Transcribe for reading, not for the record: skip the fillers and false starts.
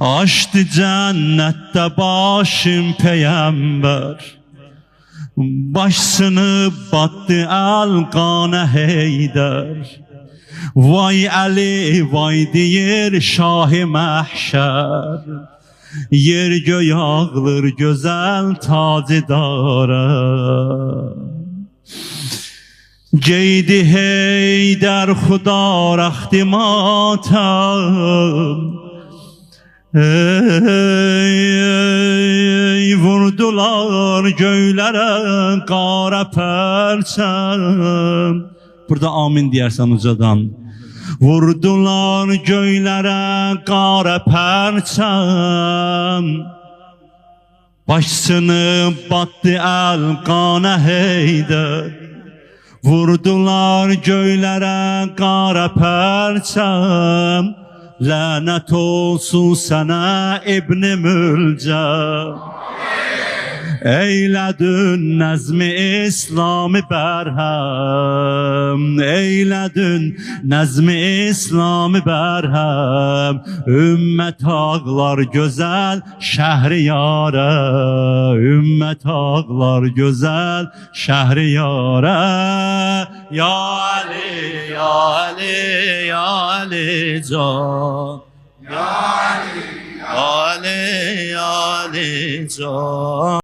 Açdı cənnətdə başım peyğəmbər, başsını battı əlqanə Heydər. Vay Əli, vay deyir şah-ı məhşər, yer göy ağlır gözəl tacıdara. Geydi Heydər xudarəxti matəm, ey vurdular göylərə qara pərçəm. Burada amin deyərsən ucadan. Vurdular göylərə qara pərçəm, başsını battı əlqanə Heydər. Vurdular göylərə qara pərçəm, lənət olsun sənə İbn-i Mülcəm. Eylədün nəzmi İslami bərhəm, eylədün nəzmi İslami bərhəm. Ümmət ağlar gözəl Şəhriyarə, ümmət ağlar gözəl Şəhriyarə. Ya Ali, ya Ali, ya Ali can, ya Ali, ya Ali, ya Ali can.